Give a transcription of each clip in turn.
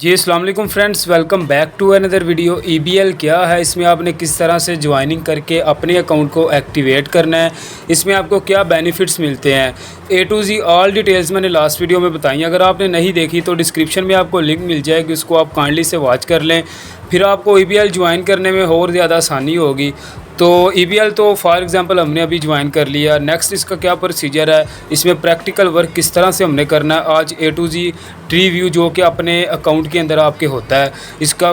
जी अस्सलाम वालेकुम friends, welcome back to another video. EBL क्या है, इसमें आपने किस तरह से ज्वाइनिंग करके अपने अकाउंट को एक्टिवेट करना है, इसमें आपको क्या बेनिफिट्स मिलते हैं, ए टू जी ऑल डिटेल्स मैंने लास्ट वीडियो में बताई। अगर आपने नहीं देखी तो डिस्क्रिप्शन में आपको लिंक मिल जाएगी, उसको आप काइंडली से वॉच कर लें। फिर आपको ईबीएल ज्वाइन करने में और ज़्यादा आसानी होगी। तो ईबीएल तो फॉर एग्ज़ाम्पल हमने अभी ज्वाइन कर लिया, नेक्स्ट इसका क्या प्रोसीजर है, इसमें प्रैक्टिकल वर्क किस तरह से हमने करना है, आज ए टू जी ट्री व्यू जो कि अपने अकाउंट के अंदर आपके होता है, इसका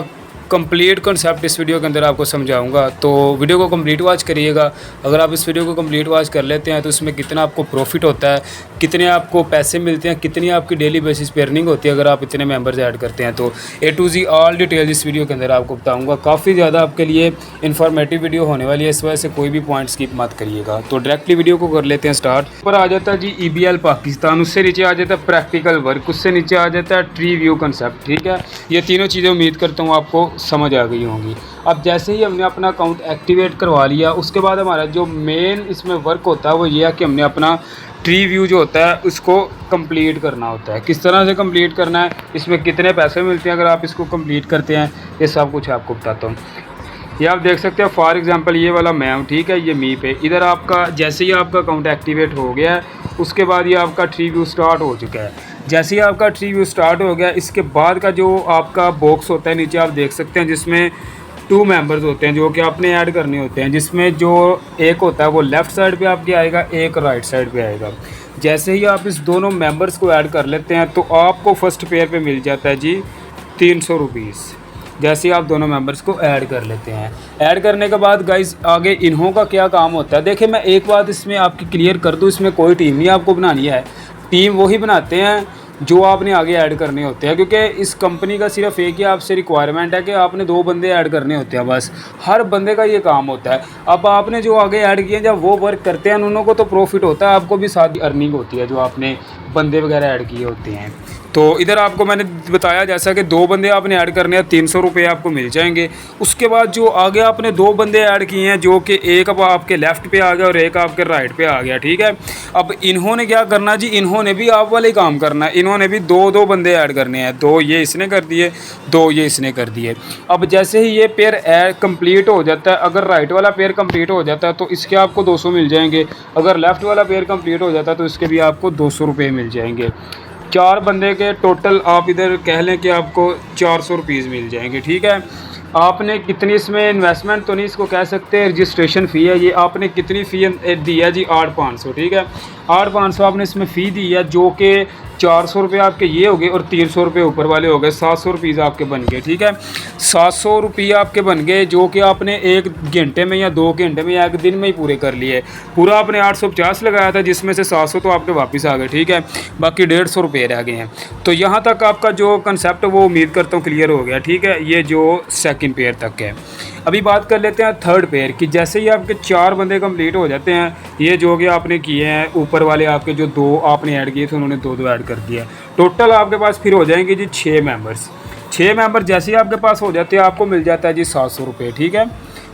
कंप्लीट कॉन्सेप्ट इस वीडियो के अंदर आपको समझाऊंगा। तो वीडियो को कंप्लीट वॉच करिएगा। अगर आप इस वीडियो को कंप्लीट वॉच कर लेते हैं तो इसमें कितना आपको प्रॉफिट होता है, कितने आपको पैसे मिलते हैं, कितनी आपकी डेली बेसिस पे अर्निंग होती है अगर आप इतने मेंबर्स ऐड करते हैं। तो ए टू जी ऑल डिटेल इस वीडियो के अंदर आपको बताऊँगा। काफ़ी ज़्यादा आपके लिए इन्फॉर्मेटिव वीडियो होने वाली है, इस वजह से कोई भी पॉइंट स्किप मत करिएगा। तो डायरेक्टली वीडियो को कर लेते हैं स्टार्ट। ऊपर आ जाता है जी ईबीएल पाकिस्तान, उससे नीचे आ जाता है प्रैक्टिकल वर्क, उससे नीचे आ जाता है ट्री व्यू कंसेप्ट। ठीक है, ये तीनों चीज़ें उम्मीद करता हूँ आपको समझ आ गई होंगी। अब जैसे ही हमने अपना अकाउंट एक्टिवेट करवा लिया, उसके बाद हमारा जो मेन इसमें वर्क होता है वो ये है कि हमने अपना ट्री व्यू जो होता है उसको कंप्लीट करना होता है। किस तरह से कंप्लीट करना है, इसमें कितने पैसे मिलते हैं अगर आप इसको कंप्लीट करते हैं, ये सब कुछ आपको बताता हूँ। ये आप देख सकते हैं फॉर एग्जांपल ये वाला मैं हूँ, ठीक है, ये मी पे। इधर आपका जैसे ही आपका अकाउंट एक्टिवेट हो गया है, उसके बाद ये आपका ट्री व्यू स्टार्ट हो चुका है। जैसे ही आपका ट्री व्यू स्टार्ट हो गया, इसके बाद का जो आपका बॉक्स होता है नीचे आप देख सकते हैं, जिसमें 2 मेंबर्स होते हैं जो कि आपने ऐड करने होते हैं, जिसमें जो एक होता है वो लेफ़्ट साइड पे आपके आएगा, एक राइट साइड पे आएगा। जैसे ही आप इस दोनों मेंबर्स को ऐड कर लेते हैं तो आपको फर्स्ट पेयर पे मिल जाता है जी 300 रुपीज़। जैसे ही आप दोनों मेंबर्स को ऐड कर लेते हैं, ऐड करने के बाद गाइस आगे इन्हों का क्या काम होता है, देखिए मैं एक बात इसमें आपकी क्लियर कर दूं, इसमें कोई टीम नहीं आपको बनानी है, टीम वही बनाते हैं जो आपने आगे ऐड करने होते हैं। क्योंकि इस कंपनी का सिर्फ एक ही आपसे रिक्वायरमेंट है कि आपने 2 बंदे ऐड करने होते हैं, बस हर बंदे का ये काम होता है। अब आपने जो आगे ऐड किए, जब वो वर्क करते हैं उन्होंने को तो प्रॉफिट होता है, आपको भी साथ अर्निंग होती है जो आपने बंदे वगैरह ऐड किए होते हैं। तो इधर आपको मैंने बताया जैसा कि 2 बंदे आपने ऐड करने हैं, 300 रुपये आपको मिल जाएंगे। उसके बाद जो आगे आपने 2 बंदे ऐड किए हैं, जो कि एक अब आपके लेफ़्ट पे आ गया और एक आपके राइट पे आ गया, ठीक है। अब इन्होंने क्या करना जी, इन्होंने भी आप वाले काम करना है, इन्होंने भी 2-2 बंदे ऐड करने हैं, 2 ये इसने कर दिए, 2 ये इसने कर दिए। अब जैसे ही ये पेयर ऐड कंप्लीट हो जाता है, अगर राइट वाला पेयर कंप्लीट हो जाता है तो इसके आपको 200 मिल जाएंगे, अगर लेफ़्ट वाला पेयर कंप्लीट हो जाता है तो इसके भी आपको 200 रुपये मिल जाएंगे। 4 बंदे के टोटल आप इधर कह लें कि आपको 400 रुपीज़ मिल जाएंगे, ठीक है। आपने कितनी इसमें इन्वेस्टमेंट तो नहीं इसको कह सकते, रजिस्ट्रेशन फ़ी है ये, आपने कितनी फ़ी दी है जी 8,500, ठीक है। 8,500 आपने इसमें फ़ी दी है, जो कि 400 रुपये आपके ये हो गए और 300 रुपये ऊपर वाले हो गए, 700 रुपीज़ आपके बन गए, ठीक है। 700 रुपये आपके बन गए जो कि आपने 1 घंटे में या 2 घंटे में या 1 दिन में ही पूरे कर लिए। पूरा आपने 850 लगाया था, जिसमें से 700 तो आपके वापस आ गए, ठीक है, बाकी 150 रुपये रह गए हैं। तो यहाँ तक आपका जो कंसेप्ट वो उम्मीद करता हूँ क्लियर हो गया, ठीक है। ये जो सेकंड पेयर तक है। अभी बात कर लेते हैं थर्ड पेयर की। जैसे ही आपके 4 बंदे कंप्लीट हो जाते हैं, ये जो कि आपने किए हैं, ऊपर वाले आपके जो 2 आपने ऐड किए थे उन्होंने 2-2 ऐड कर दिया, टोटल आपके पास फिर हो जाएंगे जी 6 मेंबर्स। 6 मेंबर जैसे ही आपके पास हो जाते हैं आपको मिल जाता है जी 700 रुपये, ठीक है।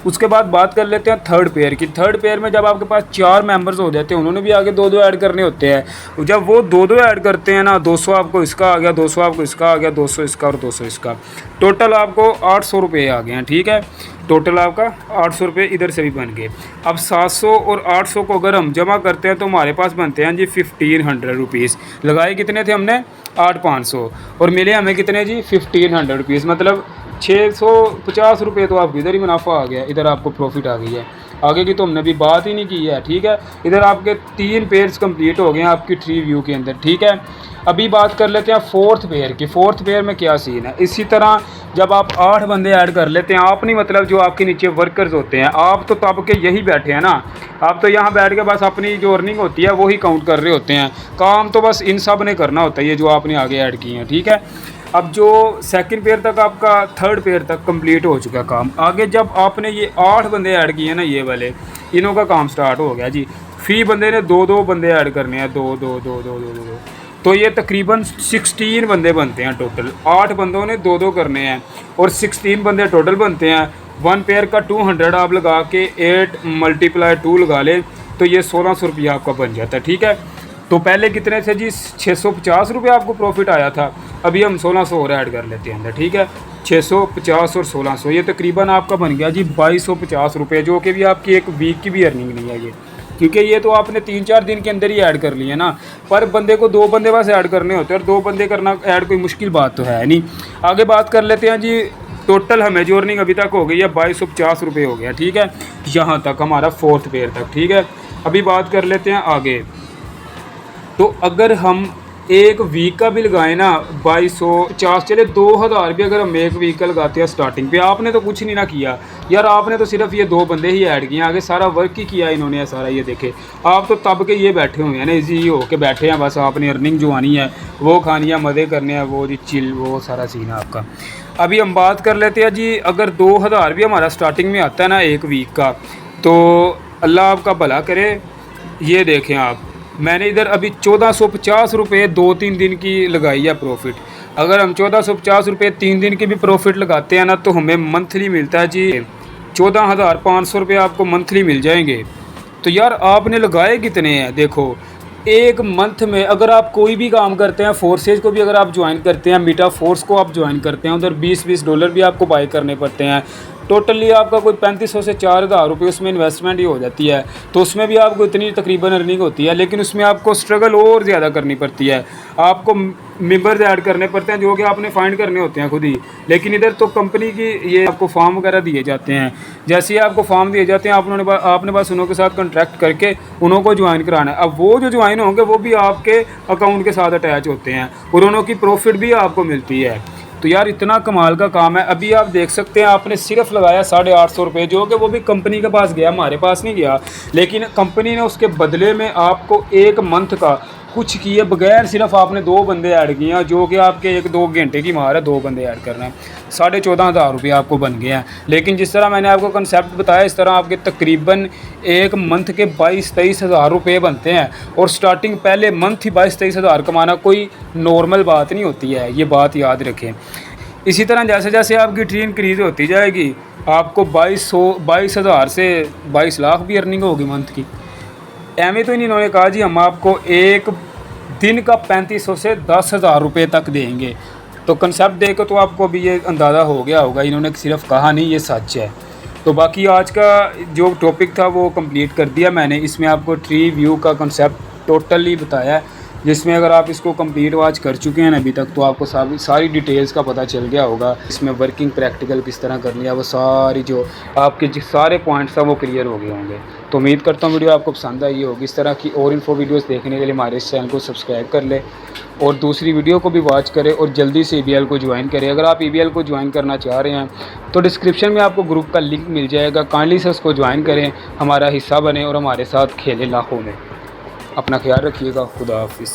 उसके बाद बात कर लेते हैं थर्ड पेयर की। थर्ड पेयर में जब आपके पास 4 मेंबर्स हो जाते हैं, उन्होंने भी आगे 2-2 ऐड करने होते हैं। जब वो 2-2 ऐड करते हैं ना, 200 आपको इसका आ गया, 200 आपको इसका आ गया, 200 इसका और 200 इसका, टोटल आपको 800 रुपये आ गए हैं, ठीक है। टोटल आपका 800 रुपये इधर से भी बन गए। अब 700 और 800 को अगर हम जमा करते हैं तो हमारे पास बनते हैं जी 1500 रुपीज़। लगाए कितने थे हमने, 8,500, और मिले हमें कितने जी 1500 रुपीज़, मतलब 650 रुपये तो आपको इधर ही मुनाफा आ गया, इधर आपको प्रॉफिट आ गई है। आगे की तो हमने अभी बात ही नहीं की है, ठीक है। इधर आपके 3 पेयर्स कंप्लीट हो गए हैं आपकी ट्री व्यू के अंदर, ठीक है। अभी बात कर लेते हैं फोर्थ पेयर की। फोर्थ पेयर में क्या सीन है, इसी तरह जब आप 8 बंदे ऐड कर लेते हैं, आप नहीं मतलब जो आपके नीचे वर्कर्स होते हैं, आप तो तब के यही बैठे हैं ना, आप तो यहाँ बैठ के बस अपनी जो अर्निंग होती है वही काउंट कर रहे होते हैं, काम तो बस इन सब ने करना होता है, ये जो आपने आगे ऐड किए हैं, ठीक है। अब जो सेकंड पेयर तक आपका, थर्ड पेयर तक कंप्लीट हो चुका काम। आगे जब आपने ये 8 बंदे ऐड किए ना, ये वाले इन्हों का काम स्टार्ट हो गया जी। फी बंदे ने 2-2 बंदे ऐड करने हैं, 2-2 तो ये तकरीबन 16 बंदे बनते हैं टोटल। 8 बंदों ने 2-2 करने हैं और 16 बंदे टोटल बनते हैं। 1 पेयर का 200 आप लगा के 8 × 2 लगा लें तो ये 1600 रुपया आपका बन जाता है, ठीक है। तो पहले कितने थे जी, 650 रुपये आपको प्रॉफिट आया था। अभी हम 1600 और ऐड कर लेते हैं अंदर, ठीक है। 650 और 1600, ये तकरीबन आपका बन गया जी 2250 रुपये, जो कि भी आपकी एक वीक की भी अर्निंग नहीं है ये, क्योंकि ये तो आपने 3-4 दिन के अंदर ही ऐड कर लिया ना। पर बंदे को 2 बंदे बस ऐड करने होते हैं, और 2 बंदे करना ऐड कोई मुश्किल बात तो है नहीं। आगे बात कर लेते हैं जी। टोटल हमें जो अर्निंग अभी तक हो गई है 2250 रुपये हो गया, ठीक है। यहाँ तक हमारा 4th पेयर तक, ठीक है। अभी बात कर लेते हैं आगे। तो अगर हम एक वीक का भी लगाएं ना, 2250 चले 2000 भी अगर हम एक वीक का लगाते हैं स्टार्टिंग पे, आपने तो कुछ नहीं ना किया यार, आपने तो सिर्फ ये 2 बंदे ही ऐड किए, आगे सारा वर्क ही किया इन्होंने सारा। ये देखे आप तो तब के ये बैठे हुए हैं ना, इजी हो के बैठे हैं, बस आपने अर्निंग जो आनी है वो खानी है, मज़े करने हैं, वो जी चिल, वो सारा सीन है आपका। अभी हम बात कर लेते हैं जी। अगर 2000 भी हमारा स्टार्टिंग में आता है ना एक वीक का, तो अल्लाह आपका भला करे। ये देखें आप, मैंने इधर अभी 1450 रुपये 2-3 दिन की लगाई है प्रॉफिट। अगर हम 1450 रुपये 3 दिन की भी प्रॉफिट लगाते हैं ना, तो हमें मंथली मिलता है जी 14,500 रुपये आपको मंथली मिल जाएंगे। तो यार आपने लगाए कितने हैं, देखो एक मंथ में अगर आप कोई भी काम करते हैं, फोर्सेज को भी अगर आप ज्वाइन करते हैं, मीटा फोर्स को आप ज्वाइन करते हैं, उधर $20 भी आपको बाय करने पड़ते हैं। टोटली आपका कोई 3500 से 4000 रुपये उसमें इन्वेस्टमेंट ही हो जाती है। तो उसमें भी आपको इतनी तकरीबन अर्निंग होती है, लेकिन उसमें आपको स्ट्रगल और ज़्यादा करनी पड़ती है। आपको मेंबर्स ऐड करने पड़ते हैं, जो कि आपने फाइंड करने होते हैं खुद ही। लेकिन इधर तो कंपनी की ये आपको फॉर्म वगैरह दिए जाते हैं। जैसे ही आपको फॉर्म दिए जाते हैं, आपने बस उन्हों के साथ कॉन्ट्रैक्ट करके उन्हों को ज्वाइन कराना है। अब वो जो ज्वाइन होंगे वो भी आपके अकाउंट के साथ अटैच होते हैं, और उन्हों की प्रॉफिट भी आपको मिलती है। तो यार इतना कमाल का काम है। अभी आप देख सकते हैं, आपने सिर्फ लगाया 850 रुपये, जो कि वो भी कंपनी के पास गया, हमारे पास नहीं गया। लेकिन कंपनी ने उसके बदले में आपको एक मंथ का कुछ किए बगैर सिर्फ आपने 2 बंदे ऐड किए हैं, जो कि आपके 1-2 घंटे की मार है, 2 बंदे ऐड करना है। 14,500 रुपये आपको बन गए हैं। लेकिन जिस तरह मैंने आपको कंसेप्ट बताया, इस तरह आपके तकरीबन एक मंथ के 22-23 हज़ार रुपये बनते हैं। और स्टार्टिंग पहले मंथ ही 22-23 हज़ार कमाना कोई नॉर्मल बात नहीं होती है, ये बात याद रखें। इसी तरह जैसे जैसे आपकी ट्री इंक्रीज़ होती जाएगी, आपको 22 हज़ार से 22 लाख भी अर्निंग होगी मंथ की। एवं तो इन्होंने कहा जी हम आपको एक दिन का 3500 से 10,000 रुपये तक देंगे। तो कंसेप्ट देखो तो आपको अभी ये अंदाज़ा हो गया होगा, इन्होंने सिर्फ कहा नहीं, ये सच है। तो बाकी आज का जो टॉपिक था वो कंप्लीट कर दिया मैंने। इसमें आपको ट्री व्यू का कंसेप्ट टोटली बताया है, जिसमें अगर आप इसको कंप्लीट वॉच कर चुके हैं अभी तक, तो आपको सारी डिटेल्स का पता चल गया होगा। इसमें वर्किंग प्रैक्टिकल किस तरह करनी है, वो सारी जो आपके सारे पॉइंट्स था वो क्लियर हो गए होंगे। तो उम्मीद करता हूँ वीडियो आपको पसंद आई होगी। इस तरह की और इन्फो वीडियोस देखने के लिए हमारे इस चैनल को सब्सक्राइब कर ले, और दूसरी वीडियो को भी वॉच करें, और जल्दी से EBL को ज्वाइन करें। अगर आप EBL को ज्वाइन करना चाह रहे हैं तो डिस्क्रिप्शन में आपको ग्रुप का लिंक मिल जाएगा, काइंडली से उसको ज्वाइन करें, हमारा हिस्सा बने और हमारे साथ खेलें लाखों में। अपना ख्याल रखिएगा। खुदा हाफिज़।